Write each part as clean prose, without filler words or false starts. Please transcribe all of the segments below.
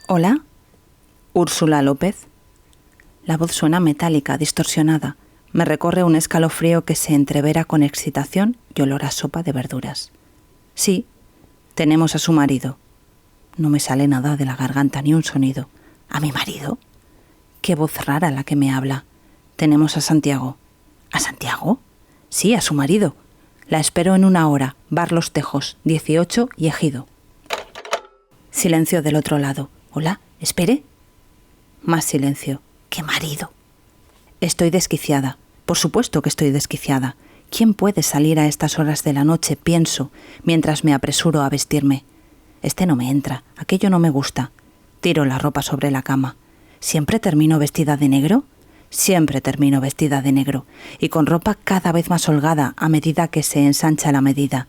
¿Hola? ¿Úrsula López? La voz suena metálica, distorsionada. Me recorre un escalofrío que se entrevera con excitación y olor a sopa de verduras. Sí, tenemos a su marido. No me sale nada de la garganta, ni un sonido. ¿A mi marido? Qué voz rara la que me habla. Tenemos a Santiago. ¿A Santiago? Sí, a su marido. La espero en 1 hora. Bar Los Tejos, 18 y Ejido. Silencio del otro lado. ¿Hola? ¿Espere? Más silencio. ¿Qué marido? Estoy desquiciada. Por supuesto que estoy desquiciada. ¿Quién puede salir a estas horas de la noche? Pienso, mientras me apresuro a vestirme. Este no me entra. Aquello no me gusta. Tiro la ropa sobre la cama. ¿Siempre termino vestida de negro? Siempre termino vestida de negro. Y con ropa cada vez más holgada a medida que se ensancha la medida.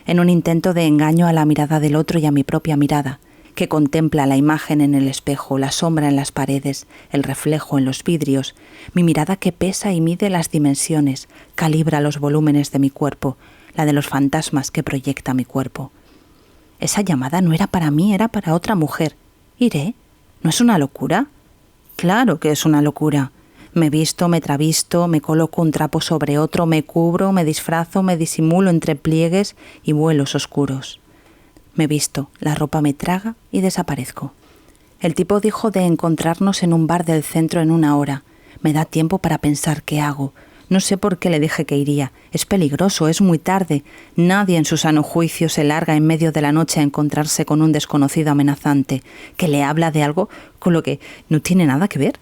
En un intento de engaño a la mirada del otro y a mi propia mirada, que contempla la imagen en el espejo, la sombra en las paredes, el reflejo en los vidrios, mi mirada que pesa y mide las dimensiones, calibra los volúmenes de mi cuerpo, la de los fantasmas que proyecta mi cuerpo. Esa llamada no era para mí, era para otra mujer. ¿Iré? ¿No es una locura? Claro que es una locura. Me visto, me travisto, me coloco un trapo sobre otro, me cubro, me disfrazo, me disimulo entre pliegues y vuelos oscuros. Me visto, la ropa me traga y desaparezco. El tipo dijo de encontrarnos en un bar del centro en 1 hora. Me da tiempo para pensar qué hago. No sé por qué le dije que iría. Es peligroso, es muy tarde. Nadie en su sano juicio se larga en medio de la noche a encontrarse con un desconocido amenazante que le habla de algo con lo que no tiene nada que ver.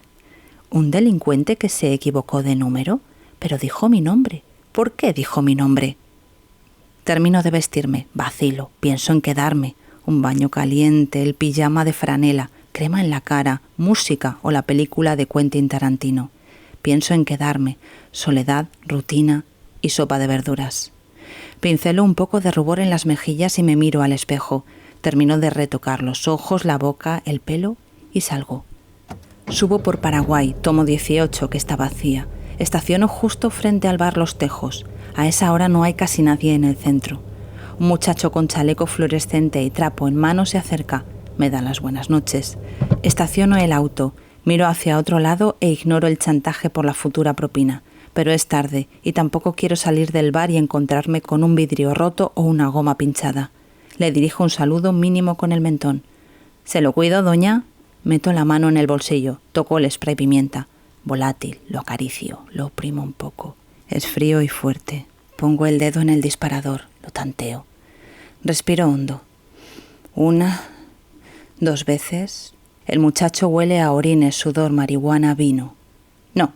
¿Un delincuente que se equivocó de número? Pero dijo mi nombre. ¿Por qué dijo mi nombre? Termino de vestirme, vacilo, pienso en quedarme. Un baño caliente, el pijama de franela, crema en la cara, música o la película de Quentin Tarantino. Pienso en quedarme, soledad, rutina y sopa de verduras. Pincelo un poco de rubor en las mejillas y me miro al espejo. Termino de retocar los ojos, la boca, el pelo y salgo. Subo por Paraguay, tomo 18, que está vacía. Estaciono justo frente al bar Los Tejos. A esa hora no hay casi nadie en el centro. Un muchacho con chaleco fluorescente y trapo en mano se acerca. Me da las buenas noches. Estaciono el auto, miro hacia otro lado e ignoro el chantaje por la futura propina. Pero es tarde y tampoco quiero salir del bar y encontrarme con un vidrio roto o una goma pinchada. Le dirijo un saludo mínimo con el mentón. ¿Se lo cuido, doña? Meto la mano en el bolsillo, toco el spray pimienta. Volátil, lo acaricio, lo oprimo un poco. Es frío y fuerte. Pongo el dedo en el disparador, lo tanteo. Respiro hondo. 1, 2 veces. El muchacho huele a orines, sudor, marihuana, vino. No.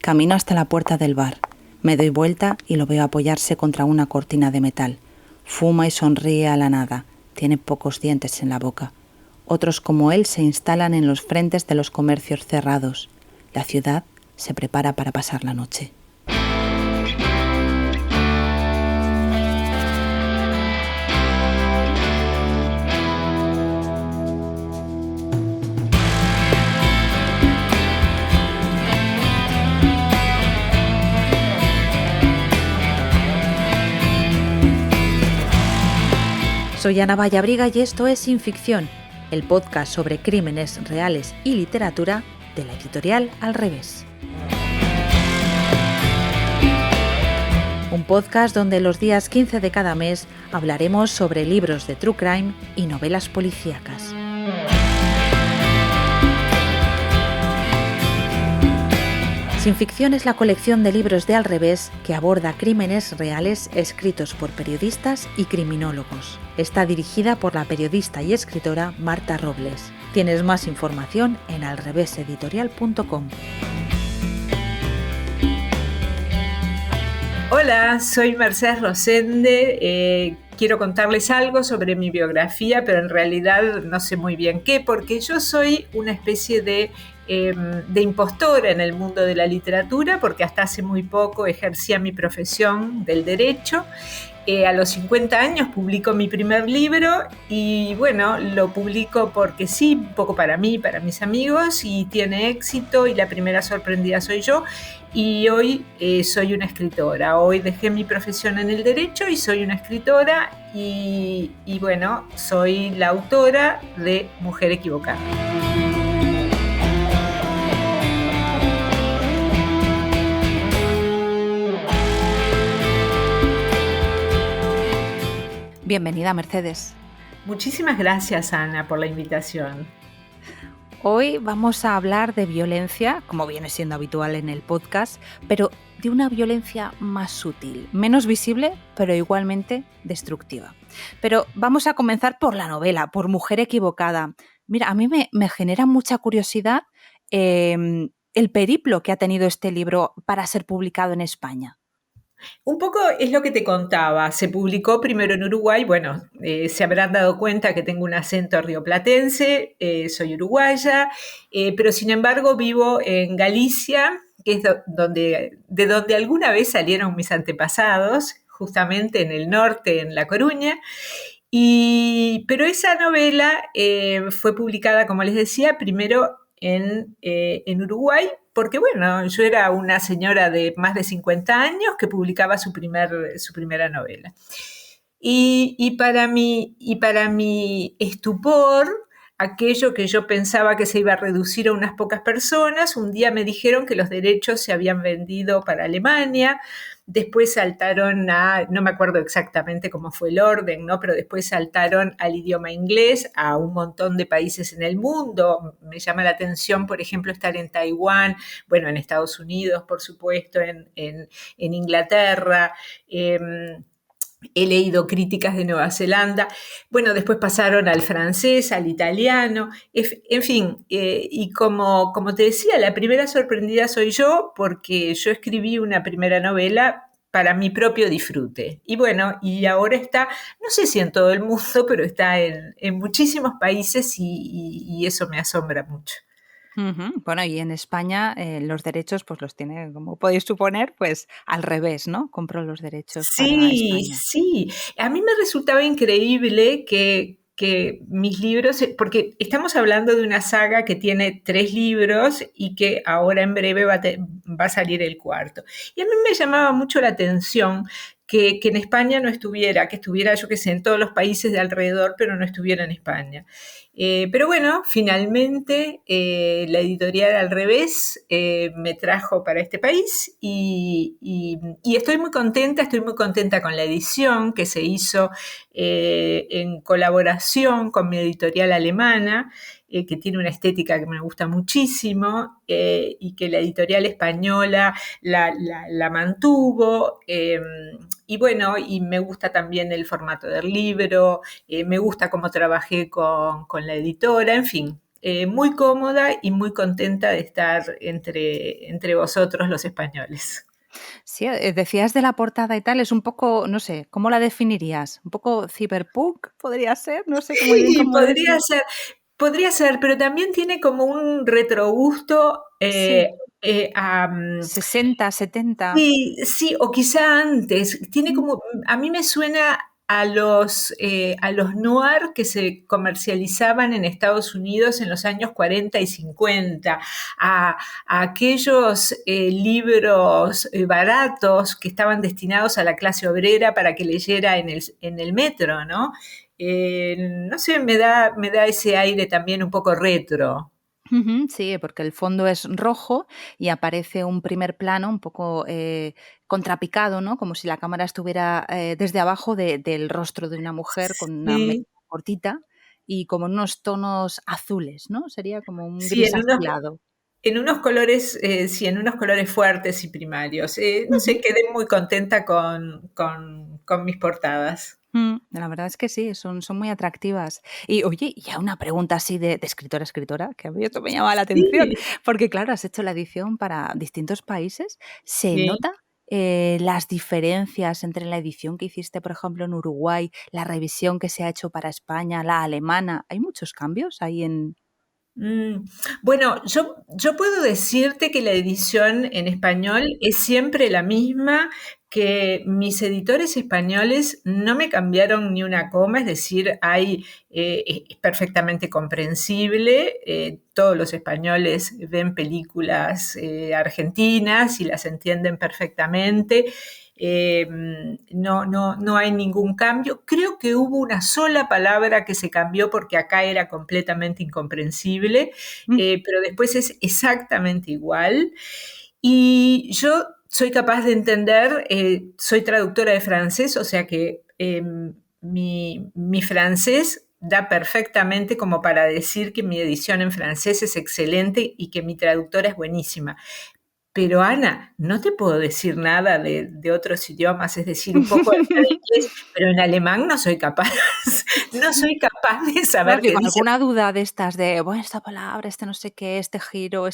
Camino hasta la puerta del bar. Me doy vuelta y lo veo apoyarse contra una cortina de metal. Fuma y sonríe a la nada. Tiene pocos dientes en la boca. Otros como él se instalan en los frentes de los comercios cerrados. La ciudad se prepara para pasar la noche. Soy Ana Vallabriga y esto es Sin Ficción, el podcast sobre crímenes reales y literatura de la editorial Al Revés. Un podcast donde los días 15 de cada mes hablaremos sobre libros de true crime y novelas policíacas. Sin Ficción es la colección de libros de Al Revés que aborda crímenes reales escritos por periodistas y criminólogos. Está dirigida por la periodista y escritora Marta Robles. Tienes más información en alreveseditorial.com. Hola, soy Mercedes Rosende. Quiero contarles algo sobre mi biografía, pero en realidad no sé muy bien qué, porque yo soy una especie de impostora en el mundo de la literatura, porque hasta hace muy poco ejercía mi profesión del derecho A los 50 años publico mi primer libro y bueno, lo publico porque sí, un poco para mí, para mis amigos, y tiene éxito y la primera sorprendida soy yo. Y hoy soy una escritora. Hoy dejé mi profesión en el derecho y soy una escritora y bueno, soy la autora de Mujer Equivocada. Bienvenida, Mercedes. Muchísimas gracias, Ana, por la invitación. Hoy vamos a hablar de violencia, como viene siendo habitual en el podcast, pero de una violencia más sutil, menos visible, pero igualmente destructiva. Pero vamos a comenzar por la novela, por Mujer Equivocada. Mira, a mí me genera mucha curiosidad el periplo que ha tenido este libro para ser publicado en España. Un poco es lo que te contaba. Se publicó primero en Uruguay. Bueno, se habrán dado cuenta que tengo un acento rioplatense, soy uruguaya, pero sin embargo vivo en Galicia, que es de donde alguna vez salieron mis antepasados, justamente en el norte, en La Coruña. Pero esa novela fue publicada, como les decía, primero en Uruguay, porque bueno, yo era una señora de más de 50 años que publicaba su primera novela. Y para mi estupor, aquello que yo pensaba que se iba a reducir a unas pocas personas, un día me dijeron que los derechos se habían vendido para Alemania. Después saltaron no me acuerdo exactamente cómo fue el orden, ¿no? Pero después saltaron al idioma inglés a un montón de países en el mundo. Me llama la atención, por ejemplo, estar en Taiwán, bueno, en Estados Unidos, por supuesto, en Inglaterra. He leído críticas de Nueva Zelanda. Bueno, después pasaron al francés, al italiano, en fin. Y como te decía, la primera sorprendida soy yo porque yo escribí una primera novela para mi propio disfrute. Y bueno, y ahora está, no sé si en todo el mundo, pero está en muchísimos países y eso me asombra mucho. Bueno, y en España los derechos pues los tiene, como podéis suponer, pues al revés, ¿no? Compró los derechos para Sí, España. sí. A mí me resultaba increíble que mis libros, porque estamos hablando de una saga que tiene 3 libros y que ahora en breve va a salir el cuarto. Y a mí me llamaba mucho la atención que en España no estuviera, que estuviera, yo qué sé, en todos los países de alrededor, pero no estuviera en España. Pero bueno, finalmente la editorial Al Revés me trajo para este país y estoy muy contenta con la edición que se hizo en colaboración con mi editorial alemana, que tiene una estética que me gusta muchísimo y que la editorial española la mantuvo. Y bueno, y me gusta también el formato del libro, me gusta cómo trabajé con la editora, en fin. Muy cómoda y muy contenta de estar entre vosotros los españoles. Sí, decías de la portada y tal, es un poco, no sé, ¿cómo la definirías? ¿Un poco cyberpunk podría ser? No sé muy bien Sí, cómo decir. podría ser, pero también tiene como un retrogusto Sí, a, 60, 70. sí, sí, o quizá antes. Tiene Mm. como, a mí me suena a los noir que se comercializaban en Estados Unidos en los años 40 y 50, a aquellos libros baratos que estaban destinados a la clase obrera para que leyera en el metro, ¿no? No sé, me da ese aire también un poco retro. Ujú, sí, porque el fondo es rojo y aparece un primer plano un poco contrapicado, ¿no? Como si la cámara estuviera desde abajo del rostro de una mujer con una melena Sí, cortita y como en unos tonos azules, ¿no? Sería como un sí, gris azulado. en unos colores, sí, en unos colores fuertes y primarios. No sé, quedé muy contenta con mis portadas. La verdad es que sí, son muy atractivas. Y oye, ya una pregunta así de escritora a escritora, que a mí esto me llama la atención, Sí, porque claro, has hecho la edición para distintos países. ¿Se sí. nota las diferencias entre la edición que hiciste, por ejemplo, en Uruguay, la revisión que se ha hecho para España, la alemana? ¿Hay muchos cambios ahí en...? Mm, Bueno, yo puedo decirte que la edición en español es siempre la misma, que mis editores españoles no me cambiaron ni una coma, es decir, es perfectamente comprensible. Todos los españoles ven películas argentinas y las entienden perfectamente. No hay ningún cambio. Creo que hubo una sola palabra que se cambió porque acá era completamente incomprensible, pero después es exactamente igual. Y yo soy capaz de entender, soy traductora de francés, o sea que mi francés da perfectamente como para decir que mi edición en francés es excelente y que mi traductora es buenísima. Pero Ana, no te puedo decir nada de otros idiomas, es decir, un poco de inglés, pero en alemán no soy capaz, no soy capaz de saber Claro, y qué con dice. alguna duda de estas de, bueno, esta palabra, este no sé qué, este giro,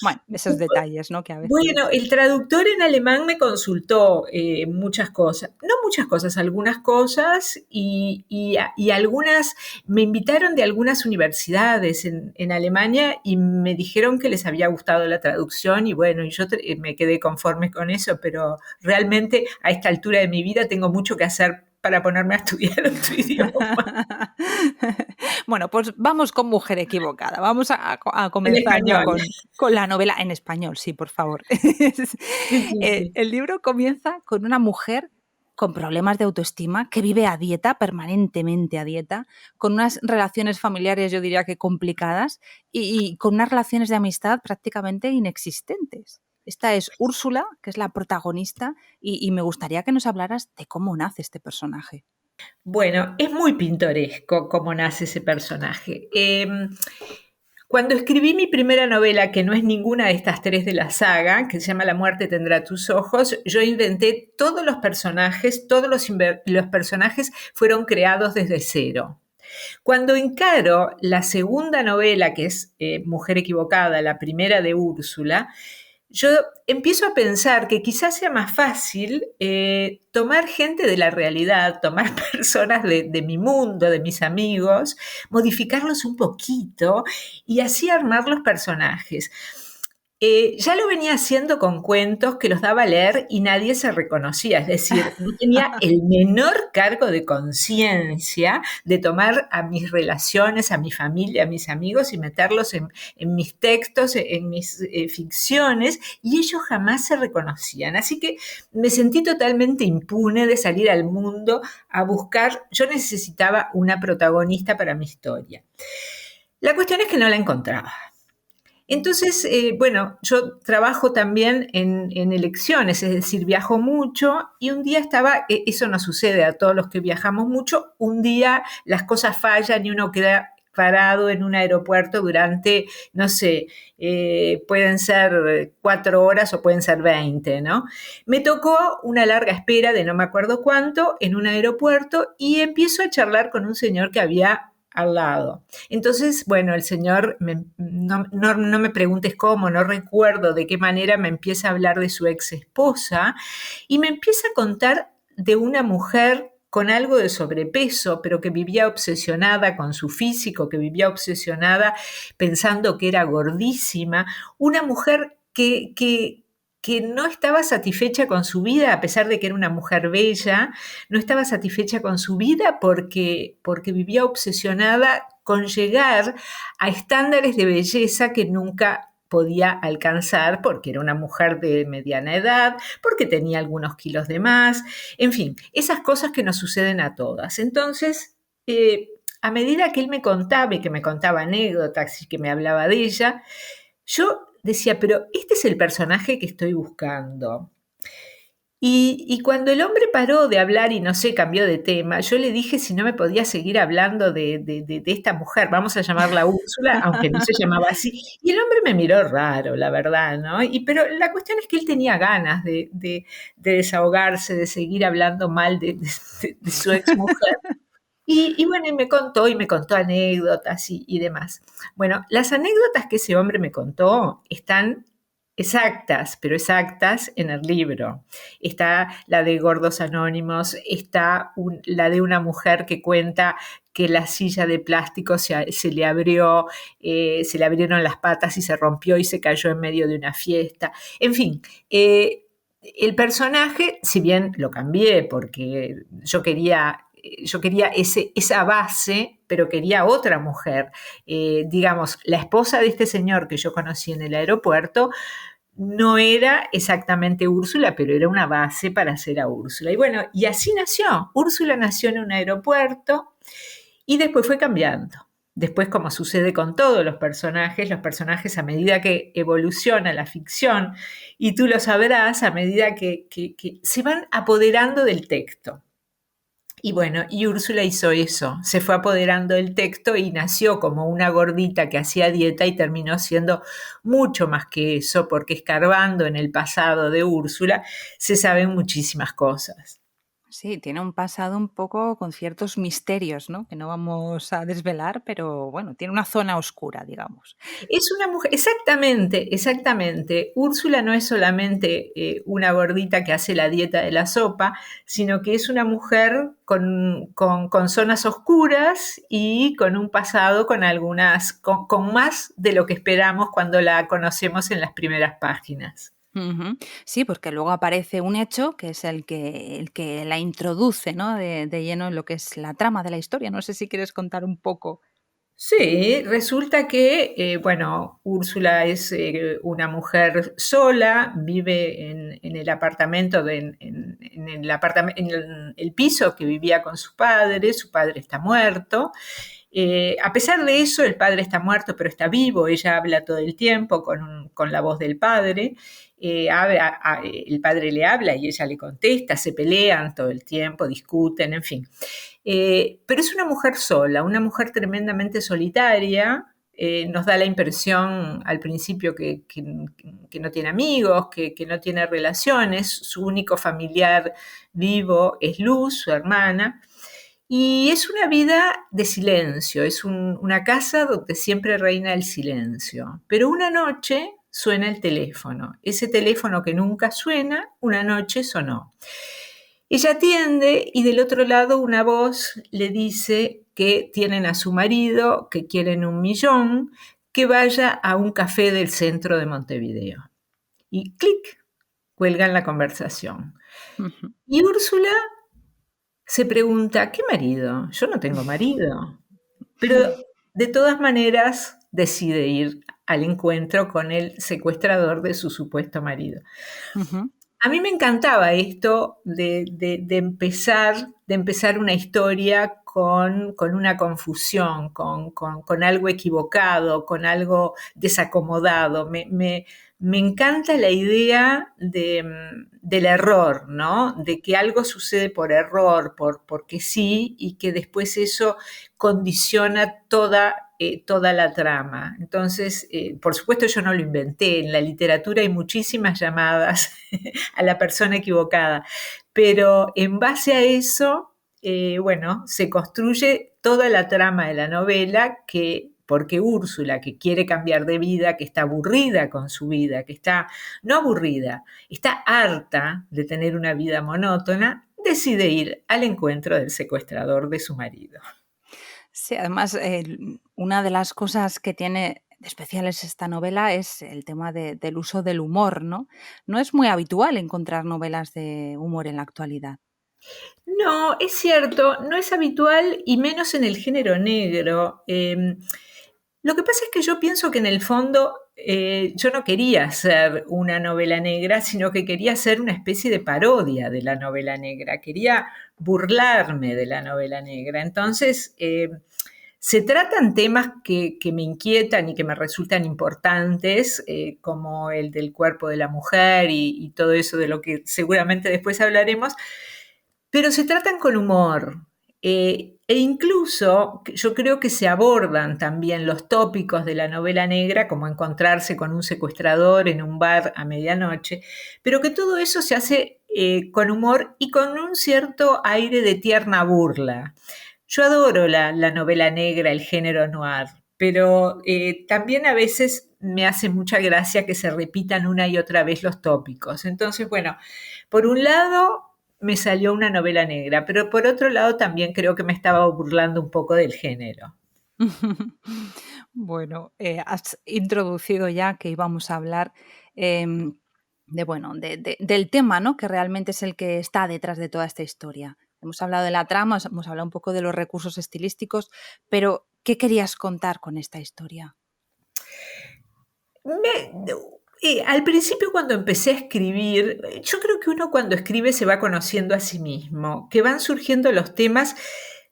bueno, esos detalles, ¿no? Que a veces... Bueno, el traductor en alemán me consultó muchas cosas, no muchas cosas, algunas cosas y algunas, me invitaron de algunas universidades en Alemania y me dijeron que les había gustado la traducción y bueno, y yo me quedé conforme con eso, pero realmente a esta altura de mi vida tengo mucho que hacer para ponerme a estudiar otro idioma. Bueno, pues vamos con Mujer equivocada. Vamos a En comenzar ya español. con la novela en español, sí, por favor. Sí, sí, sí. El libro comienza con una mujer con problemas de autoestima que vive a dieta, permanentemente a dieta, con unas relaciones familiares, yo diría que complicadas, y con unas relaciones de amistad prácticamente inexistentes. Esta es Úrsula, que es la protagonista, y me gustaría que nos hablaras de cómo nace este personaje. Bueno, es muy pintoresco cómo nace ese personaje. Cuando escribí mi primera novela, que no es ninguna de estas tres de la saga, que se llama La muerte tendrá tus ojos, yo inventé todos los personajes, los personajes fueron creados desde cero. Cuando encaro la segunda novela, que es Mujer equivocada, la primera de Úrsula, yo empiezo a pensar que quizás sea más fácil tomar gente de la realidad, tomar personas de mi mundo, de mis amigos, modificarlos un poquito y así armar los personajes. Ya lo venía haciendo con cuentos que los daba a leer y nadie se reconocía, es decir, no tenía el menor cargo de conciencia de tomar a mis relaciones, a mi familia, a mis amigos y meterlos en mis textos, en mis ficciones, y ellos jamás se reconocían. Así que me sentí totalmente impune de salir al mundo a buscar, yo necesitaba una protagonista para mi historia. La cuestión es que no la encontraba. Entonces, bueno, yo trabajo también en elecciones, es decir, viajo mucho y un día eso no sucede a todos los que viajamos mucho, un día las cosas fallan y uno queda parado en un aeropuerto durante, no sé, pueden ser 4 horas o pueden ser 20, ¿no? Me tocó una larga espera de no me acuerdo cuánto en un aeropuerto y empiezo a charlar con un señor que había al lado. Entonces, bueno, el señor, no me preguntes cómo, no recuerdo de qué manera me empieza a hablar de su ex esposa y me empieza a contar de una mujer con algo de sobrepeso, pero que vivía obsesionada con su físico, que vivía obsesionada pensando que era gordísima, una mujer que no estaba satisfecha con su vida, a pesar de que era una mujer bella, no estaba satisfecha con su vida porque vivía obsesionada con llegar a estándares de belleza que nunca podía alcanzar porque era una mujer de mediana edad, porque tenía algunos kilos de más, en fin, esas cosas que nos suceden a todas. Entonces, a medida que él me contaba y que me contaba anécdotas y que me hablaba de ella, yo decía, pero este es el personaje que estoy buscando. Y cuando el hombre paró de hablar y no sé, cambió de tema, yo le dije si no me podía seguir hablando de esta mujer, vamos a llamarla Úrsula, aunque no se llamaba así. Y el hombre me miró raro, la verdad, ¿no? Pero la cuestión es que él tenía ganas de desahogarse, de seguir hablando mal de su ex mujer. Bueno, y me contó anécdotas y demás. Bueno, las anécdotas que ese hombre me contó están exactas, pero exactas en el libro. Está la de Gordos Anónimos, está la de una mujer que cuenta que la silla de plástico se le abrió, se le abrieron las patas y se rompió y se cayó en medio de una fiesta. En fin, el personaje, si bien lo cambié porque yo quería esa base, pero quería otra mujer. Digamos, la esposa de este señor que yo conocí en el aeropuerto no era exactamente Úrsula, pero era una base para hacer a Úrsula. Y bueno, y así nació. Úrsula nació en un aeropuerto y después fue cambiando. Después, como sucede con todos los personajes a medida que evoluciona la ficción, y tú lo sabrás, a medida que se van apoderando del texto. Y bueno, y Úrsula hizo eso, se fue apoderando del texto y nació como una gordita que hacía dieta y terminó siendo mucho más que eso, porque escarbando en el pasado de Úrsula se saben muchísimas cosas. Sí, tiene un pasado un poco con ciertos misterios, ¿no? Que no vamos a desvelar, pero bueno, tiene una zona oscura, digamos. Es una mujer, exactamente, exactamente. Úrsula no es solamente una gordita que hace la dieta de la sopa, sino que es una mujer con zonas oscuras y con un pasado con con más de lo que esperamos cuando la conocemos en las primeras páginas. Ujú. Sí, porque luego aparece un hecho que es el que la introduce, ¿no? De lleno en lo que es la trama de la historia. No sé si quieres contar un poco. Sí, resulta que, bueno, Úrsula es una mujer sola, vive en el apartamento, en el piso que vivía con su padre está muerto. A pesar de eso, el padre está muerto, pero está vivo, ella habla todo el tiempo con la voz del padre. El padre le habla y ella le contesta, se pelean todo el tiempo, discuten, en fin. Pero es una mujer sola, una mujer tremendamente solitaria. Nos da la impresión al principio que no tiene amigos, que no tiene relaciones. Su único familiar vivo es Luz, su hermana. Y es una vida de silencio, es una casa donde siempre reina el silencio. Pero una noche suena el teléfono. Ese teléfono que nunca suena, una noche sonó. Ella atiende y del otro lado una voz le dice que tienen a su marido, que quieren 1 millón, que vaya a un café del centro de Montevideo. Y clic, cuelgan la conversación. Ujú. Y Úrsula se pregunta, ¿qué marido? Yo no tengo marido. Pero de todas maneras decide ir al encuentro con el secuestrador de su supuesto marido. Ujú. A mí me encantaba esto de empezar una historia con una confusión, con algo equivocado, con algo desacomodado. Me encanta la idea del error, ¿no? De que algo sucede por error, porque sí, y que después eso condiciona toda la trama. Entonces, por supuesto, yo no lo inventé. En la literatura hay muchísimas llamadas a la persona equivocada. Pero en base a eso, bueno, se construye toda la trama de la novela porque Úrsula, que quiere cambiar de vida, que está aburrida con su vida, que está, no aburrida, está harta de tener una vida monótona, decide ir al encuentro del secuestrador de su marido. Sí, además, una de las cosas que tiene de especiales esta novela es el tema del uso del humor, ¿no? No es muy habitual encontrar novelas de humor en la actualidad. No, es cierto, no es habitual y menos en el género negro. Lo que pasa es que yo pienso que en el fondo yo no quería hacer una novela negra, sino que quería hacer una especie de parodia de la novela negra. Quería burlarme de la novela negra. Entonces, se tratan temas que me inquietan y que me resultan importantes, como el del cuerpo de la mujer y todo eso de lo que seguramente después hablaremos, pero se tratan con humor. E incluso yo creo que se abordan también los tópicos de la novela negra, como encontrarse con un secuestrador en un bar a medianoche, pero que todo eso se hace con humor y con un cierto aire de tierna burla. Yo adoro la novela negra, el género noir, pero también a veces me hace mucha gracia que se repitan una y otra vez los tópicos. Entonces, bueno, por un lado me salió una novela negra, pero por otro lado también creo que me estaba burlando un poco del género. Bueno, has introducido ya que íbamos a hablar, em, del tema, ¿no? Que realmente es el que está detrás de toda esta historia. Hemos hablado de la trama, hemos hablado un poco de los recursos estilísticos, pero ¿qué querías contar con esta historia? Al principio cuando empecé a escribir, yo creo que uno cuando escribe se va conociendo a sí mismo, que van surgiendo los temas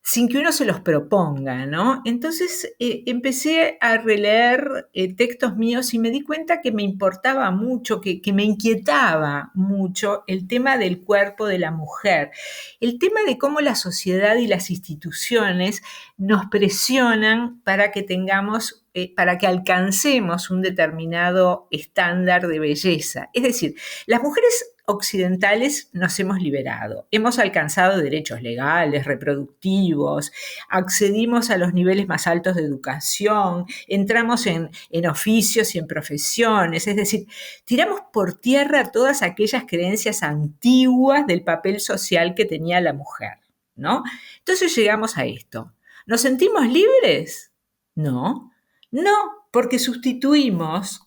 sin que uno se los proponga, ¿no? Entonces empecé a releer textos míos y me di cuenta que me importaba mucho, que me inquietaba mucho el tema del cuerpo de la mujer, el tema de cómo la sociedad y las instituciones nos presionan para que tengamos para que alcancemos un determinado estándar de belleza. Es decir, las mujeres occidentales nos hemos liberado, hemos alcanzado derechos legales, reproductivos, accedimos a los niveles más altos de educación, entramos en oficios y en profesiones, es decir, tiramos por tierra todas aquellas creencias antiguas del papel social que tenía la mujer, ¿no? Entonces llegamos a esto. ¿Nos sentimos libres? No. No, porque sustituimos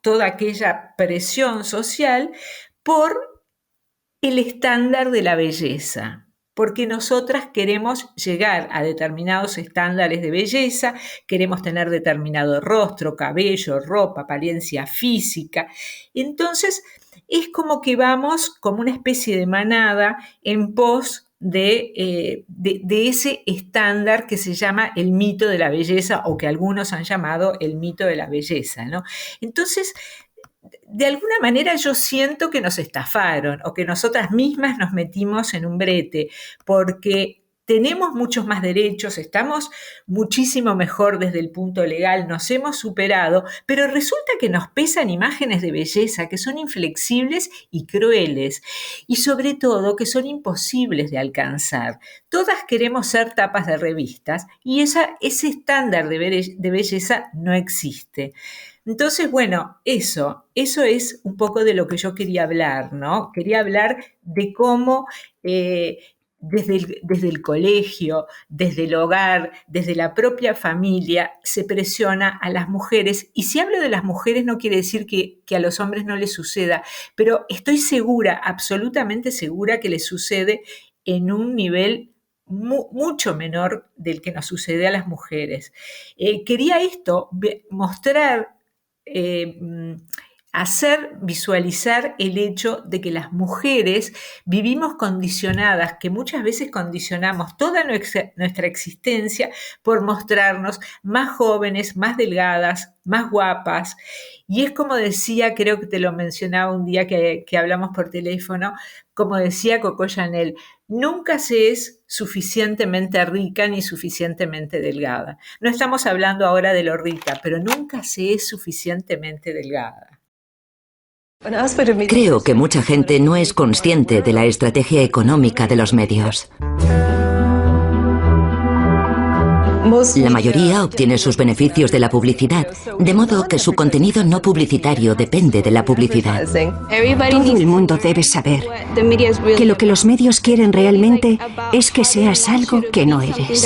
toda aquella presión social, por el estándar de la belleza, porque nosotras queremos llegar a determinados estándares de belleza, queremos tener determinado rostro, cabello, ropa, apariencia física. Entonces, es como que vamos como una especie de manada en pos de ese estándar que se llama el mito de la belleza, o que algunos han llamado el mito de la belleza, ¿no? Entonces, de alguna manera yo siento que nos estafaron, o que nosotras mismas nos metimos en un brete, porque tenemos muchos más derechos, estamos muchísimo mejor desde el punto legal, nos hemos superado, pero resulta que nos pesan imágenes de belleza que son inflexibles y crueles, y sobre todo que son imposibles de alcanzar. Todas queremos ser tapas de revistas, y ese estándar de belleza no existe. Entonces, bueno, eso es un poco de lo que yo quería hablar, ¿no? Quería hablar de cómo desde el colegio, desde el hogar, desde la propia familia, se presiona a las mujeres. Y si hablo de las mujeres no quiere decir que a los hombres no les suceda, pero estoy segura, absolutamente segura, que les sucede en un nivel mucho menor del que nos sucede a las mujeres. Quería mostrar, visualizar el hecho de que las mujeres vivimos condicionadas, que muchas veces condicionamos toda nuestra existencia por mostrarnos más jóvenes, más delgadas, más guapas. Y es como decía, creo que te lo mencionaba un día que hablamos por teléfono, como decía Coco Chanel, nunca se es suficientemente rica ni suficientemente delgada. No estamos hablando ahora de lo rica, pero nunca se es suficientemente delgada. Creo que mucha gente no es consciente de la estrategia económica de los medios. La mayoría obtiene sus beneficios de la publicidad, de modo que su contenido no publicitario depende de la publicidad. Todo el mundo debe saber que lo que los medios quieren realmente es que seas algo que no eres.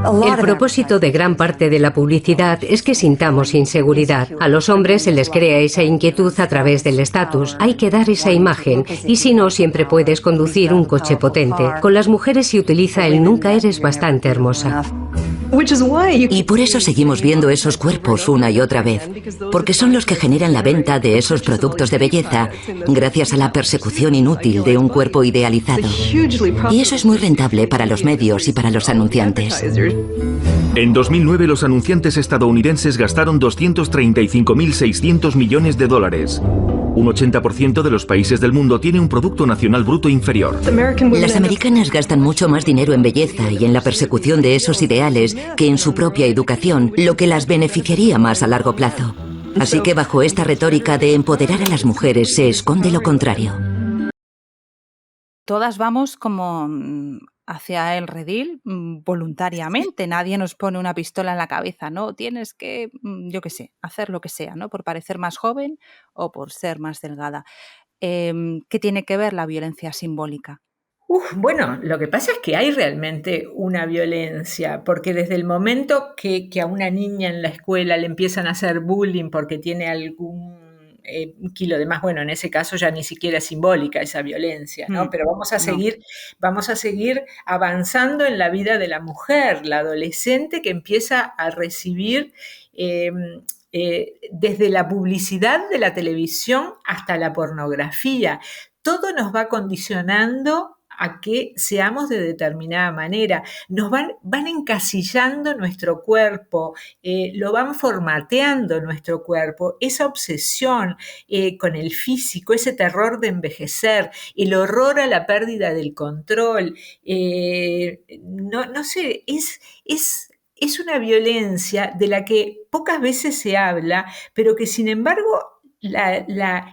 El propósito de gran parte de la publicidad es que sintamos inseguridad. A los hombres se les crea esa inquietud a través del estatus. Hay que dar esa imagen, y si no, siempre puedes conducir un coche potente. Con las mujeres se utiliza el nunca eres bastante hermosa. Y por eso seguimos viendo esos cuerpos una y otra vez, porque son los que generan la venta de esos productos de belleza, gracias a la persecución inútil de un cuerpo idealizado. Y eso es muy rentable para los medios y para los anunciantes. En 2009 los anunciantes estadounidenses gastaron 235.600 millones de dólares. Un 80% de los países del mundo tiene un Producto Nacional Bruto inferior. Las americanas gastan mucho más dinero en belleza y en la persecución de esos ideales que en su propia educación, lo que las beneficiaría más a largo plazo. Así que bajo esta retórica de empoderar a las mujeres se esconde lo contrario. Todas vamos como hacia el redil voluntariamente. Nadie nos pone una pistola en la cabeza, ¿no? Tienes que, yo qué sé, hacer lo que sea, ¿no? Por parecer más joven o por ser más delgada. ¿Qué tiene que ver la violencia simbólica? Bueno, lo que pasa es que hay realmente una violencia, porque desde el momento que a una niña en la escuela le empiezan a hacer bullying porque tiene un kilo de más. Bueno, en ese caso ya ni siquiera es simbólica esa violencia, ¿no? Pero vamos a seguir avanzando en la vida de la mujer, la adolescente que empieza a recibir desde la publicidad de la televisión hasta la pornografía. Todo nos va condicionando a que seamos de determinada manera. Nos van encasillando nuestro cuerpo, lo van formateando nuestro cuerpo. Esa obsesión con el físico, ese terror de envejecer, el horror a la pérdida del control, no sé, es una violencia de la que pocas veces se habla, pero que sin embargo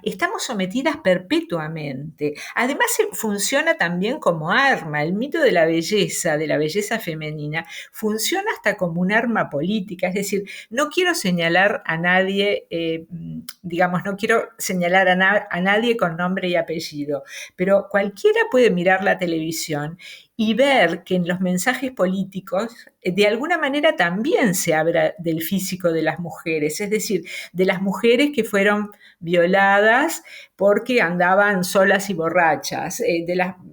estamos sometidas perpetuamente. Además, funciona también como arma. El mito de la belleza femenina, funciona hasta como un arma política. Es decir, no quiero señalar a nadie, no quiero señalar a nadie con nombre y apellido, pero cualquiera puede mirar la televisión y ver que en los mensajes políticos de alguna manera también se habla del físico de las mujeres, es decir, de las mujeres que fueron violadas porque andaban solas y borrachas,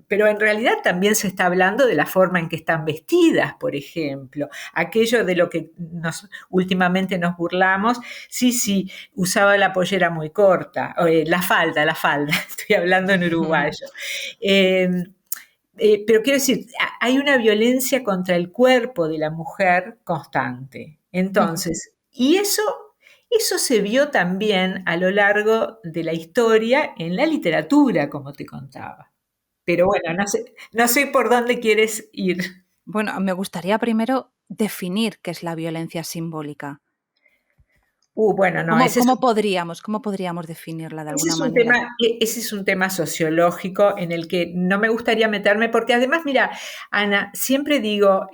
pero en realidad también se está hablando de la forma en que están vestidas, por ejemplo, aquello de lo que últimamente nos burlamos, sí, usaba la pollera muy corta, la falda, estoy hablando en uruguayo. Pero quiero decir, hay una violencia contra el cuerpo de la mujer constante. Entonces, y eso se vio también a lo largo de la historia en la literatura, como te contaba. Pero bueno, no sé por dónde quieres ir. Bueno, me gustaría primero definir qué es la violencia simbólica. Bueno, no, ¿Cómo podríamos definirla de alguna manera? Ese es un tema sociológico en el que no me gustaría meterme, porque además, mira, Ana, siempre digo,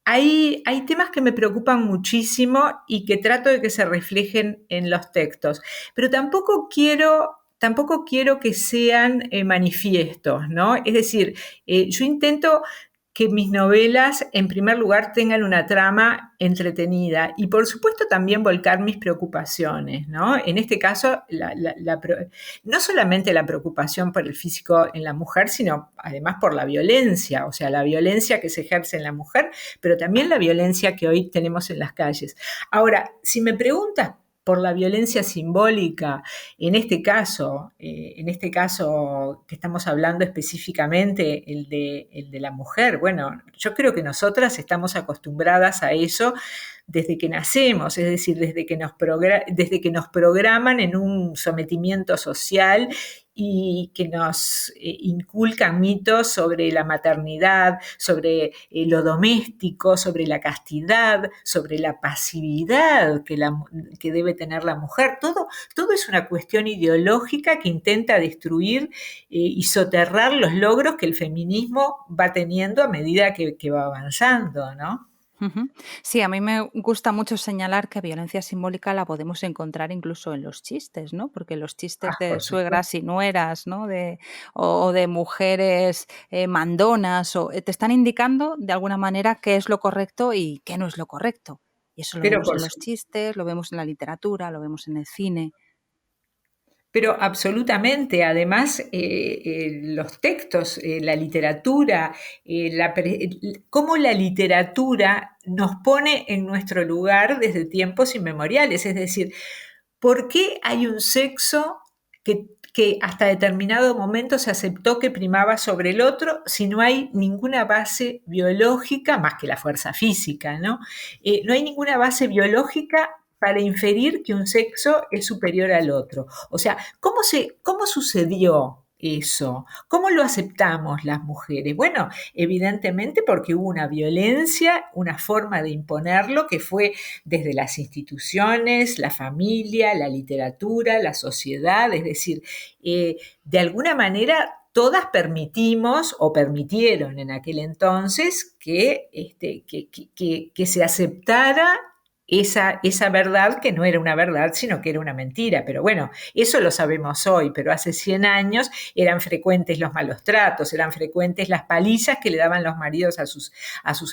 hay temas que me preocupan muchísimo y que trato de que se reflejen en los textos, pero tampoco quiero que sean manifiestos, ¿no? Es decir, yo intento que mis novelas, en primer lugar, tengan una trama entretenida y, por supuesto, también volcar mis preocupaciones, ¿no? En este caso, no solamente la preocupación por el físico en la mujer, sino además por la violencia, o sea, la violencia que se ejerce en la mujer, pero también la violencia que hoy tenemos en las calles. Ahora, si me preguntas por la violencia simbólica, en este caso que estamos hablando específicamente, el de la mujer, bueno, yo creo que nosotras estamos acostumbradas a eso desde que nacemos, es decir, desde que nos programan en un sometimiento social y que nos inculcan mitos sobre la maternidad, sobre lo doméstico, sobre la castidad, sobre la pasividad que debe tener la mujer. Todo es una cuestión ideológica que intenta destruir y soterrar los logros que el feminismo va teniendo a medida que va avanzando, ¿no? Sí, a mí me gusta mucho señalar que violencia simbólica la podemos encontrar incluso en los chistes, ¿no? Porque los chistes de suegras y nueras, ¿no? O de mujeres mandonas, te están indicando de alguna manera qué es lo correcto y qué no es lo correcto. Y eso lo vemos en los chistes, lo vemos en la literatura, lo vemos en el cine. Pero absolutamente, además los textos, la literatura, cómo la literatura nos pone en nuestro lugar desde tiempos inmemoriales, es decir, ¿por qué hay un sexo que hasta determinado momento se aceptó que primaba sobre el otro si no hay ninguna base biológica, más que la fuerza física, ¿no? No hay ninguna base biológica para inferir que un sexo es superior al otro. O sea, ¿cómo sucedió eso? ¿Cómo lo aceptamos las mujeres? Bueno, evidentemente porque hubo una violencia, una forma de imponerlo que fue desde las instituciones, la familia, la literatura, la sociedad, es decir, de alguna manera todas permitimos o permitieron en aquel entonces que se aceptara esa verdad que no era una verdad, sino que era una mentira. Pero bueno, eso lo sabemos hoy, pero hace 100 años eran frecuentes los malos tratos, eran frecuentes las palizas que le daban los maridos a sus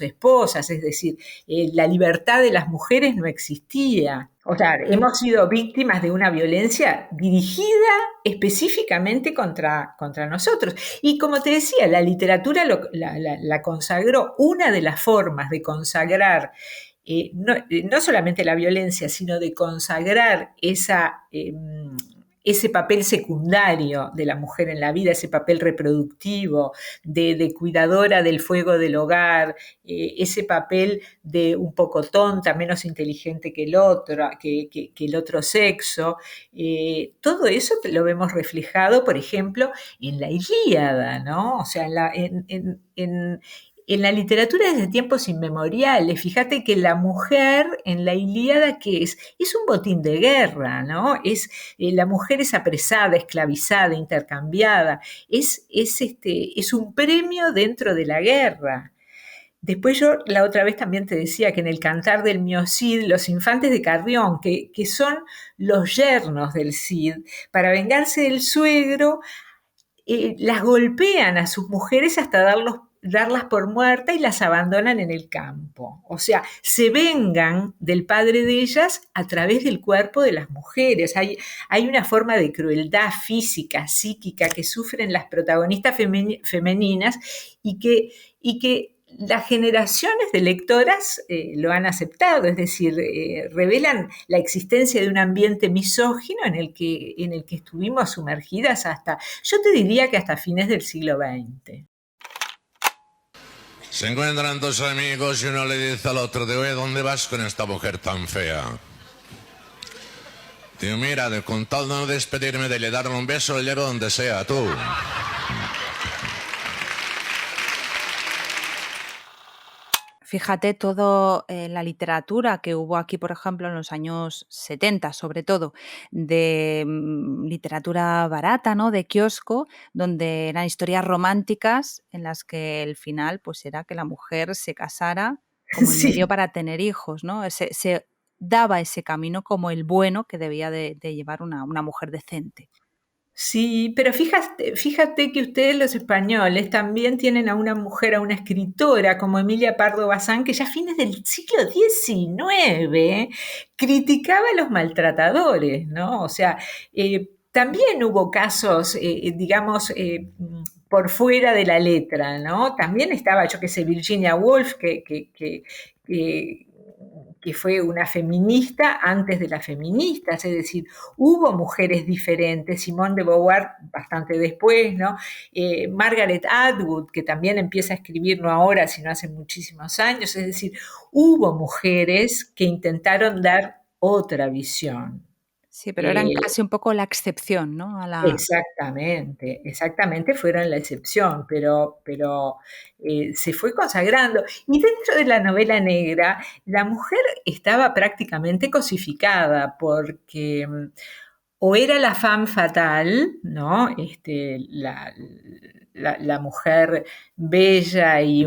esposas, es decir, la libertad de las mujeres no existía. O sea, hemos sido víctimas de una violencia dirigida específicamente contra nosotros. Y como te decía, la literatura la consagró. Una de las formas de consagrar no solamente la violencia, sino de consagrar ese papel secundario de la mujer en la vida, ese papel reproductivo, de cuidadora del fuego del hogar, ese papel de un poco tonta, menos inteligente que el otro sexo. Todo eso lo vemos reflejado, por ejemplo, en la Ilíada, ¿no? O sea, en la literatura desde tiempos inmemoriales. Fíjate que la mujer en la Ilíada, ¿qué es? Es un botín de guerra, ¿no? La mujer es apresada, esclavizada, intercambiada. Es un premio dentro de la guerra. Después yo la otra vez también te decía que en el Cantar del Mio Cid, los infantes de Carrión, que son los yernos del Cid, para vengarse del suegro, las golpean a sus mujeres hasta darlas por muertas y las abandonan en el campo. O sea, se vengan del padre de ellas a través del cuerpo de las mujeres. Hay una forma de crueldad física, psíquica, que sufren las protagonistas femeninas y que las generaciones de lectoras lo han aceptado, es decir, revelan la existencia de un ambiente misógino en el que estuvimos sumergidas yo te diría que hasta fines del siglo XX. Se encuentran dos amigos y uno le dice al otro, oye, ¿dónde vas con esta mujer tan fea? Tío, mira, con tal de no despedirme de ella, darle un beso, le llevo donde sea, tú. Fíjate todo la literatura que hubo aquí, por ejemplo, en los años 70, sobre todo, de literatura barata, ¿no? De kiosco, donde eran historias románticas en las que el final pues era que la mujer se casara como en medio para tener hijos, ¿no? Se daba ese camino como el bueno que debía de llevar una mujer decente. Sí, pero fíjate que ustedes los españoles también tienen a una mujer, a una escritora como Emilia Pardo Bazán, que ya a fines del siglo XIX criticaba a los maltratadores, ¿no? O sea, también hubo casos, digamos, por fuera de la letra, ¿no? También estaba, yo qué sé, Virginia Woolf, que fue una feminista antes de las feministas, es decir, hubo mujeres diferentes, Simone de Beauvoir bastante después, ¿no? Margaret Atwood, que también empieza a escribir no ahora, sino hace muchísimos años, es decir, hubo mujeres que intentaron dar otra visión. Sí, pero eran casi un poco la excepción, ¿no? Exactamente, fueron la excepción, pero se fue consagrando. Y dentro de la novela negra, la mujer estaba prácticamente cosificada, porque o era la femme fatale, ¿no? La mujer bella y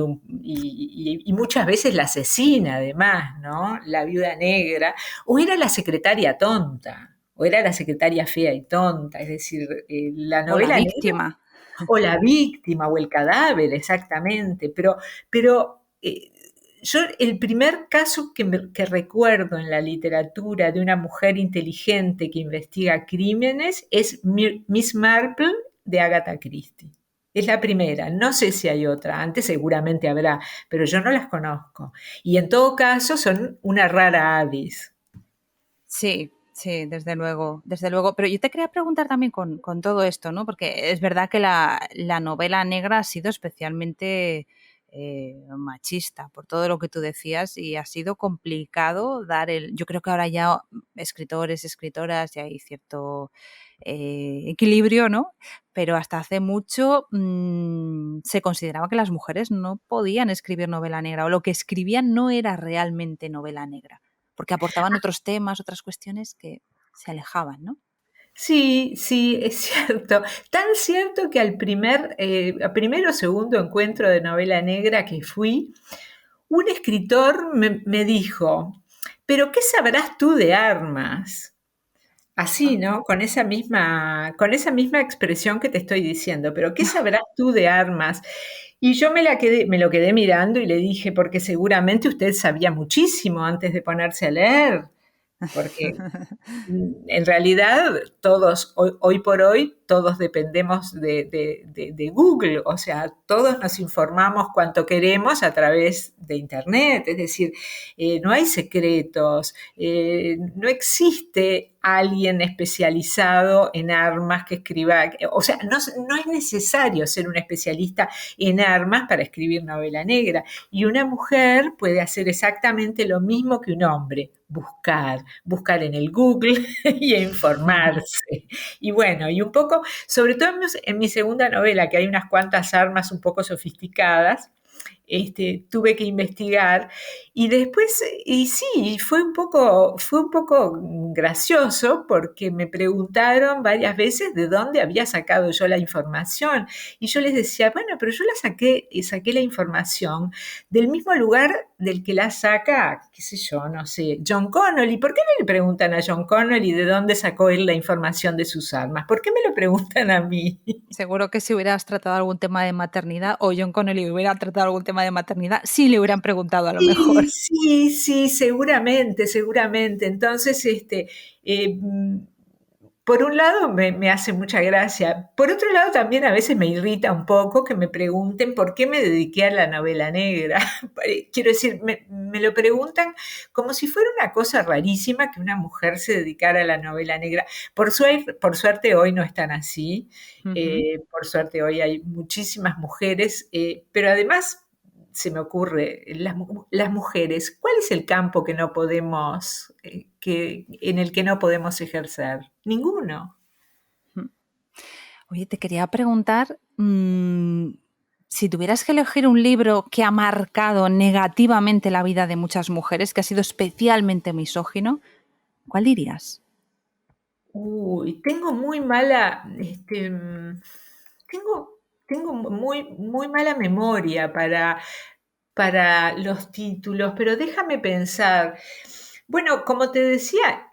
muchas veces la asesina, además, ¿no? La viuda negra, o era la secretaria tonta, o era la secretaria fea y tonta, es decir, la novela o la víctima. Negra, o la víctima, o el cadáver, exactamente, pero yo el primer caso que recuerdo en la literatura de una mujer inteligente que investiga crímenes es Miss Marple de Agatha Christie. Es la primera, no sé si hay otra, antes seguramente habrá, pero yo no las conozco. Y en todo caso son una rara avis. Sí, desde luego. Pero yo te quería preguntar también con todo esto, ¿no? Porque es verdad que la novela negra ha sido especialmente machista, por todo lo que tú decías, y ha sido complicado yo creo que ahora ya escritores, escritoras, ya hay cierto equilibrio, ¿no? Pero hasta hace mucho se consideraba que las mujeres no podían escribir novela negra, o lo que escribían no era realmente novela negra, porque aportaban otros temas, otras cuestiones que se alejaban, ¿no? Sí, es cierto. Tan cierto que al primero o segundo encuentro de novela negra que fui, un escritor me dijo, pero ¿qué sabrás tú de armas? Así, ¿no? Con esa misma expresión que te estoy diciendo, pero ¿qué sabrás tú de armas? Y yo me lo quedé mirando y le dije, porque seguramente usted sabía muchísimo antes de ponerse a leer, porque en realidad todos, hoy por hoy, todos dependemos de Google, o sea, todos nos informamos cuanto queremos a través de Internet, es decir, no hay secretos, no existe alguien especializado en armas que escriba, o sea, no es necesario ser un especialista en armas para escribir novela negra, y una mujer puede hacer exactamente lo mismo que un hombre, buscar en el Google y informarse. Y bueno, y un poco, sobre todo en mi segunda novela, que hay unas cuantas armas un poco sofisticadas, tuve que investigar y después, y sí, fue un poco gracioso porque me preguntaron varias veces de dónde había sacado yo la información y yo les decía, bueno, pero yo saqué la información del mismo lugar del que la saca, qué sé yo, no sé, John Connolly. ¿Por qué no le preguntan a John Connolly de dónde sacó él la información de sus armas? ¿Por qué me lo preguntan a mí? Seguro que si hubieras tratado algún tema de maternidad o John Connolly hubiera tratado algún tema de maternidad, sí le hubieran preguntado a lo mejor. Sí, seguramente. Entonces, por un lado me hace mucha gracia. Por otro lado, también a veces me irrita un poco que me pregunten por qué me dediqué a la novela negra. Quiero decir, me lo preguntan como si fuera una cosa rarísima que una mujer se dedicara a la novela negra. Por suerte hoy no es tan así. Por suerte hoy hay muchísimas mujeres, pero además se me ocurre, las mujeres, ¿cuál es el campo que no podemos, en el que no podemos ejercer? Ninguno. Oye, te quería preguntar, si tuvieras que elegir un libro que ha marcado negativamente la vida de muchas mujeres, que ha sido especialmente misógino, ¿cuál dirías? Uy, tengo muy mala, tengo muy mala memoria para los títulos, pero déjame pensar. Bueno, como te decía,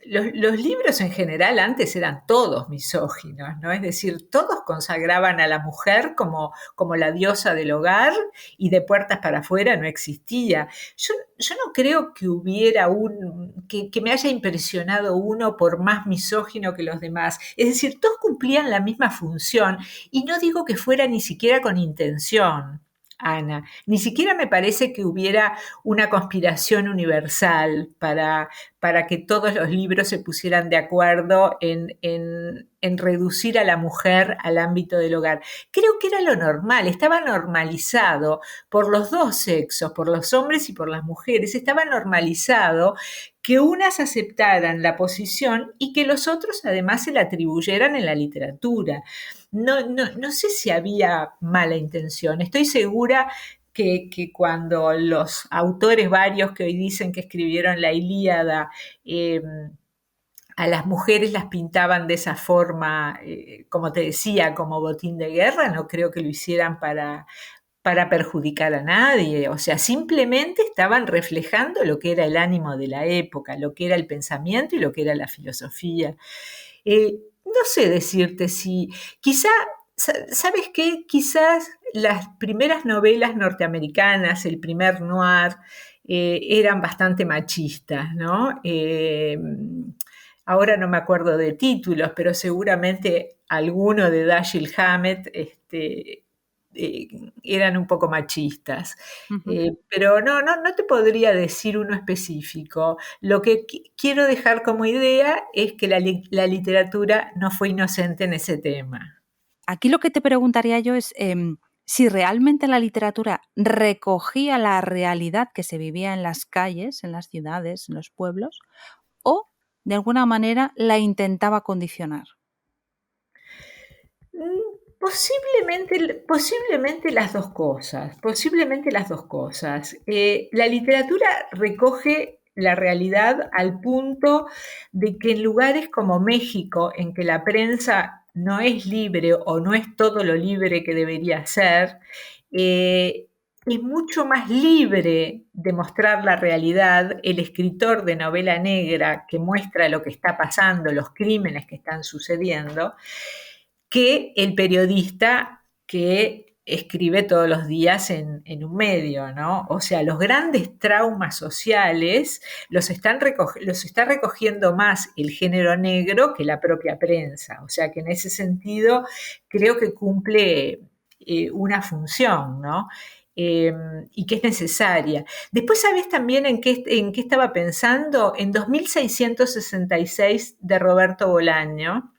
los libros en general antes eran todos misóginos, ¿no? Es decir, todos consagraban a la mujer como la diosa del hogar y de puertas para afuera no existía. Yo no creo que hubiera que me haya impresionado uno por más misógino que los demás. Es decir, todos cumplían la misma función y no digo que fuera ni siquiera con intención. Ana, ni siquiera me parece que hubiera una conspiración universal para que todos los libros se pusieran de acuerdo en reducir a la mujer al ámbito del hogar. Creo que era lo normal, estaba normalizado por los dos sexos, por los hombres y por las mujeres, estaba normalizado que unas aceptaran la posición y que los otros además se la atribuyeran en la literatura. No sé si había mala intención. Estoy segura que cuando los autores varios que hoy dicen que escribieron la Ilíada, a las mujeres las pintaban de esa forma, como te decía, como botín de guerra, no creo que lo hicieran para perjudicar a nadie, o sea, simplemente estaban reflejando lo que era el ánimo de la época, lo que era el pensamiento y lo que era la filosofía. No sé decirte si, quizá, ¿sabes qué? Quizás las primeras novelas norteamericanas, el primer noir, eran bastante machistas, ¿no? Ahora no me acuerdo de títulos, pero seguramente alguno de Dashiell Hammett, eran un poco machistas. Pero no te podría decir uno específico. Lo que quiero dejar como idea es que la literatura no fue inocente en ese tema. Aquí lo que te preguntaría yo es si realmente la literatura recogía la realidad que se vivía en las calles, en las ciudades, en los pueblos, o de alguna manera la intentaba condicionar. Posiblemente las dos cosas, la literatura recoge la realidad al punto de que en lugares como México, en que la prensa no es libre o no es todo lo libre que debería ser, es mucho más libre de mostrar la realidad, el escritor de novela negra que muestra lo que está pasando, los crímenes que están sucediendo, que el periodista que escribe todos los días en un medio, ¿no? O sea, los grandes traumas sociales los está recogiendo más el género negro que la propia prensa. O sea, que en ese sentido creo que cumple una función, ¿no? Y que es necesaria. Después, ¿sabés también en qué estaba pensando? En 2666 de Roberto Bolaño,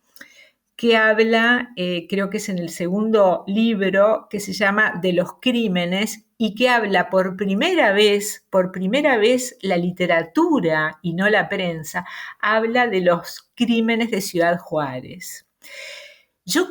que habla, creo que es en el segundo libro, que se llama De los crímenes, y que habla por primera vez la literatura y no la prensa, habla de los crímenes de Ciudad Juárez. Yo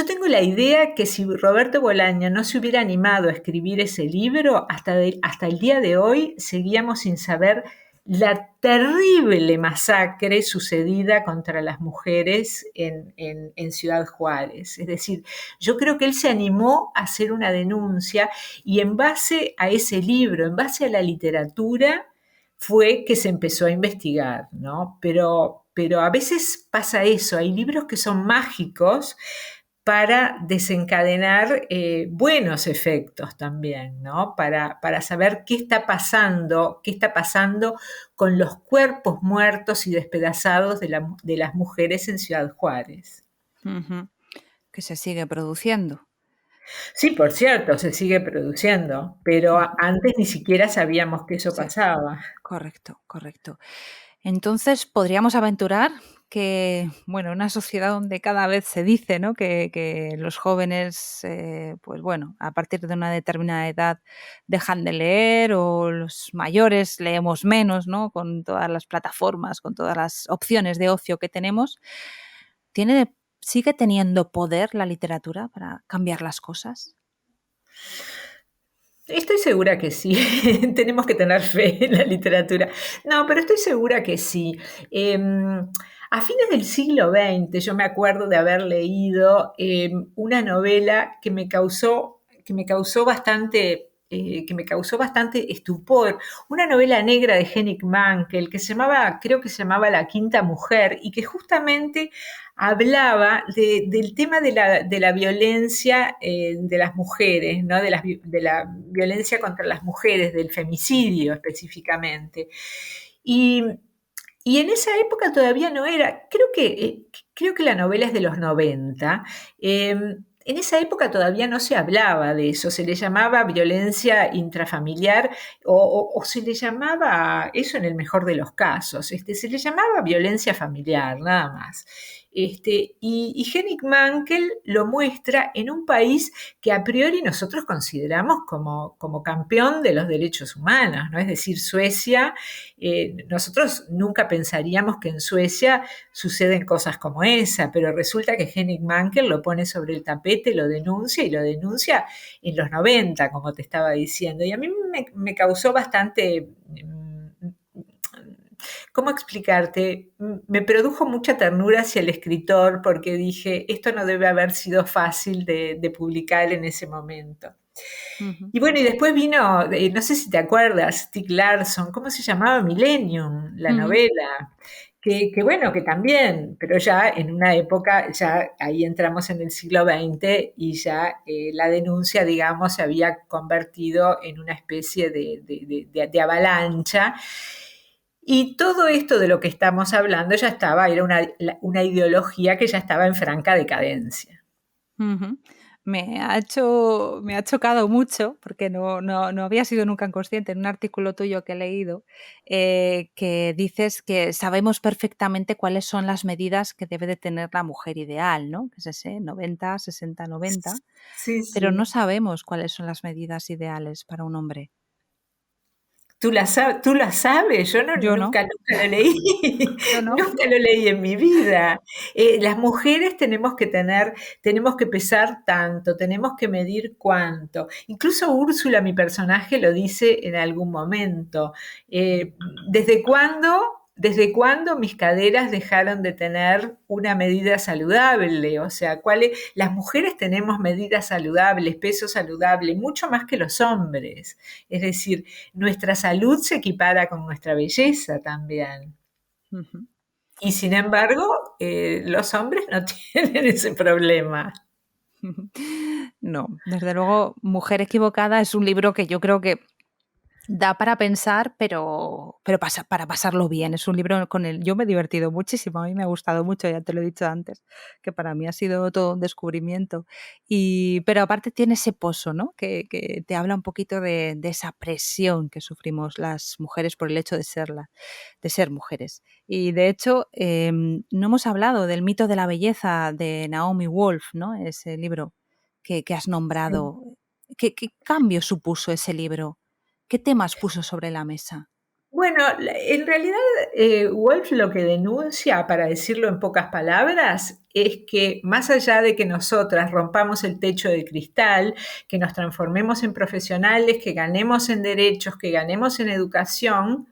tengo la idea que si Roberto Bolaño no se hubiera animado a escribir ese libro, hasta el día de hoy seguíamos sin saber la terrible masacre sucedida contra las mujeres en Ciudad Juárez. Es decir, yo creo que él se animó a hacer una denuncia y en base a ese libro, en base a la literatura, fue que se empezó a investigar, ¿no? Pero a veces pasa eso, hay libros que son mágicos para desencadenar buenos efectos también, ¿no? Para saber qué está pasando con los cuerpos muertos y despedazados de las mujeres en Ciudad Juárez. Uh-huh. Que se sigue produciendo. Sí, por cierto, se sigue produciendo, pero antes ni siquiera sabíamos que eso pasaba. Correcto. Entonces, podríamos aventurar que, bueno, una sociedad donde cada vez se dice, ¿no?, que los jóvenes, pues bueno, a partir de una determinada edad dejan de leer, o los mayores leemos menos, ¿no?, con todas las plataformas, con todas las opciones de ocio que tenemos, ¿sigue teniendo poder la literatura para cambiar las cosas? Estoy segura que sí, tenemos que tener fe en la literatura. No, pero estoy segura que sí. A fines del siglo XX yo me acuerdo de haber leído una novela que me causó bastante estupor, una novela negra de Henning Mankell creo que se llamaba La Quinta Mujer, y que justamente hablaba del tema de la violencia de las mujeres, ¿no? De la violencia contra las mujeres, del femicidio específicamente. Y en esa época todavía no era, creo que la novela es de los 90, en esa época todavía no se hablaba de eso, se le llamaba violencia intrafamiliar o se le llamaba, eso en el mejor de los casos, se le llamaba violencia familiar, nada más. Y Henning Mankell lo muestra en un país que a priori nosotros consideramos como campeón de los derechos humanos, ¿no? Es decir, Suecia, nosotros nunca pensaríamos que en Suecia suceden cosas como esa, pero resulta que Henning Mankell lo pone sobre el tapete, lo denuncia en los 90, como te estaba diciendo. Y a mí me causó bastante... ¿Cómo explicarte? Me produjo mucha ternura hacia el escritor, porque dije, esto no debe haber sido fácil de publicar en ese momento. Uh-huh. Y bueno, y después vino, no sé si te acuerdas, Stieg Larsson, ¿cómo se llamaba? Millennium, la novela. Que bueno, que también, pero ya en una época, ya ahí entramos en el siglo XX y ya la denuncia, digamos, se había convertido en una especie de avalancha. Y todo esto de lo que estamos hablando ya era una ideología que ya estaba en franca decadencia. Uh-huh. Me ha chocado mucho, porque no había sido nunca consciente, en un artículo tuyo que he leído, que dices que sabemos perfectamente cuáles son las medidas que debe de tener la mujer ideal, ¿no? Que es ese 90, 60, 90, sí. Pero no sabemos cuáles son las medidas ideales para un hombre. ¿Tú la sabes? Yo nunca lo leí. Nunca lo leí en mi vida. Las mujeres tenemos que pesar tanto, tenemos que medir cuánto. Incluso Úrsula, mi personaje, lo dice en algún momento. ¿Desde cuándo ¿desde cuándo mis caderas dejaron de tener una medida saludable? O sea, las mujeres tenemos medidas saludables, peso saludable, mucho más que los hombres. Es decir, nuestra salud se equipara con nuestra belleza también. Uh-huh. Y sin embargo, los hombres no tienen ese problema. No, desde luego, Mujer equivocada es un libro que yo creo que da para pensar, pero para pasarlo bien. Es un libro con el yo me he divertido muchísimo, a mí me ha gustado mucho, ya te lo he dicho antes, que para mí ha sido todo un descubrimiento. Pero aparte tiene ese pozo, ¿no? Que te habla un poquito de esa presión que sufrimos las mujeres por el hecho de ser mujeres. Y de hecho, no hemos hablado del mito de la belleza de Naomi Wolf, ¿no? Ese libro que has nombrado. ¿Qué cambio supuso ese libro? ¿Qué temas puso sobre la mesa? Bueno, en realidad Wolf lo que denuncia, para decirlo en pocas palabras, es que más allá de que nosotras rompamos el techo de cristal, que nos transformemos en profesionales, que ganemos en derechos, que ganemos en educación,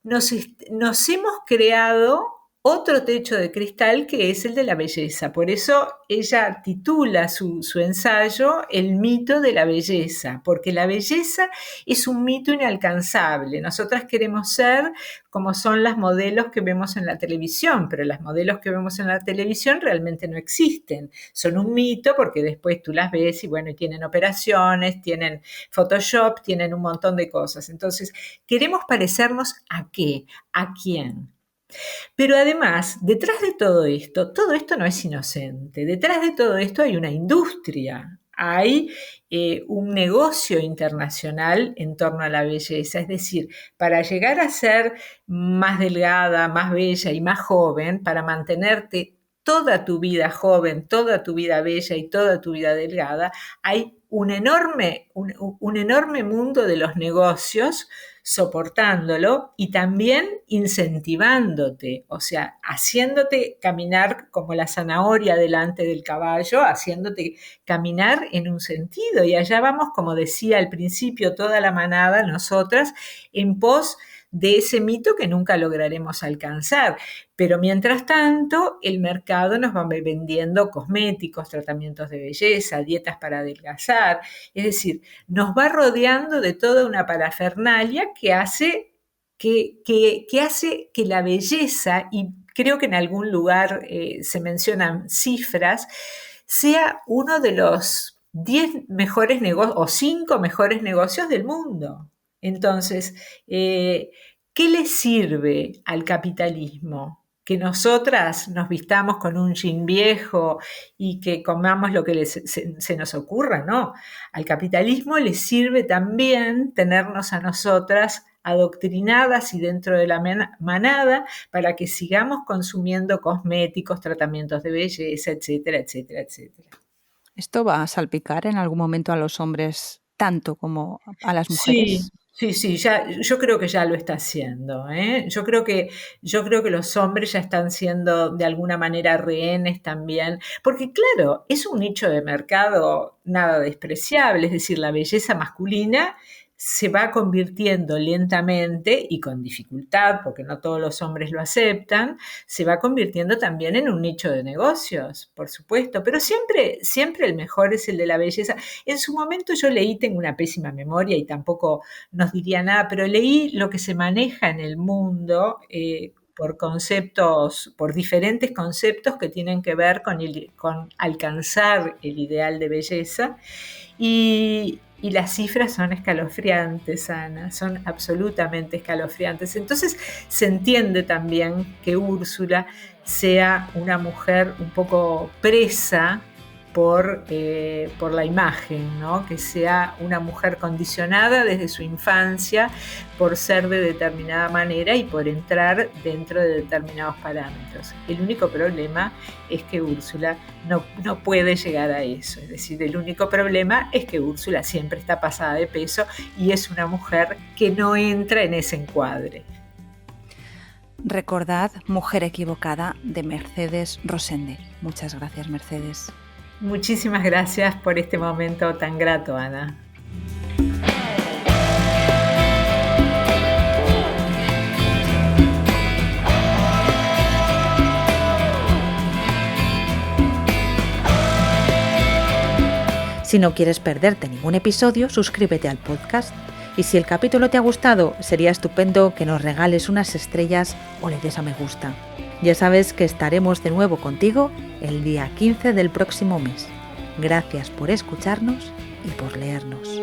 nos hemos creado otro techo de cristal que es el de la belleza. Por eso ella titula su ensayo El mito de la belleza, porque la belleza es un mito inalcanzable. Nosotras queremos ser como son las modelos que vemos en la televisión, pero las modelos que vemos en la televisión realmente no existen. Son un mito porque después tú las ves y bueno, tienen operaciones, tienen Photoshop, tienen un montón de cosas. Entonces, queremos parecernos ¿a qué? ¿A quién? Pero además, detrás de todo esto no es inocente. Detrás de todo esto hay una industria, hay un negocio internacional en torno a la belleza. Es decir, para llegar a ser más delgada, más bella y más joven, para mantenerte toda tu vida joven, toda tu vida bella y toda tu vida delgada, hay un enorme mundo de los negocios soportándolo y también incentivándote, o sea, haciéndote caminar como la zanahoria delante del caballo, haciéndote caminar en un sentido. Y allá vamos, como decía al principio, toda la manada, nosotras, en pos de ese mito que nunca lograremos alcanzar. Pero mientras tanto, el mercado nos va vendiendo cosméticos, tratamientos de belleza, dietas para adelgazar. Es decir, nos va rodeando de toda una parafernalia que hace que la belleza, y creo que en algún lugar se mencionan cifras, sea uno de los 10 mejores negocios o 5 mejores negocios del mundo. Entonces, ¿qué le sirve al capitalismo? Que nosotras nos vistamos con un jean viejo y que comamos lo que se nos ocurra, ¿no? Al capitalismo le sirve también tenernos a nosotras adoctrinadas y dentro de la manada para que sigamos consumiendo cosméticos, tratamientos de belleza, etcétera, etcétera, etcétera. ¿Esto va a salpicar en algún momento a los hombres tanto como a las mujeres? Sí, yo creo que ya lo está haciendo, ¿eh? Yo creo que los hombres ya están siendo de alguna manera rehenes también, porque claro, es un nicho de mercado nada despreciable, es decir, la belleza masculina se va convirtiendo lentamente y con dificultad, porque no todos los hombres lo aceptan, se va convirtiendo también en un nicho de negocios, por supuesto, pero siempre el mejor es el de la belleza. En su momento yo leí, tengo una pésima memoria y tampoco nos diría nada, pero leí lo que se maneja en el mundo por diferentes conceptos que tienen que ver con alcanzar el ideal de belleza y las cifras son escalofriantes, Ana, son absolutamente escalofriantes. Entonces se entiende también que Úrsula sea una mujer un poco presa por la imagen, ¿no? Que sea una mujer condicionada desde su infancia por ser de determinada manera y por entrar dentro de determinados parámetros. El único problema es que Úrsula no puede llegar a eso. Es decir, el único problema es que Úrsula siempre está pasada de peso y es una mujer que no entra en ese encuadre. Recordad Mujer equivocada de Mercedes Rosende. Muchas gracias, Mercedes. Muchísimas gracias por este momento tan grato, Ana. Si no quieres perderte ningún episodio, suscríbete al podcast. Y si el capítulo te ha gustado, sería estupendo que nos regales unas estrellas o le des a me gusta. Ya sabes que estaremos de nuevo contigo el día 15 del próximo mes. Gracias por escucharnos y por leernos.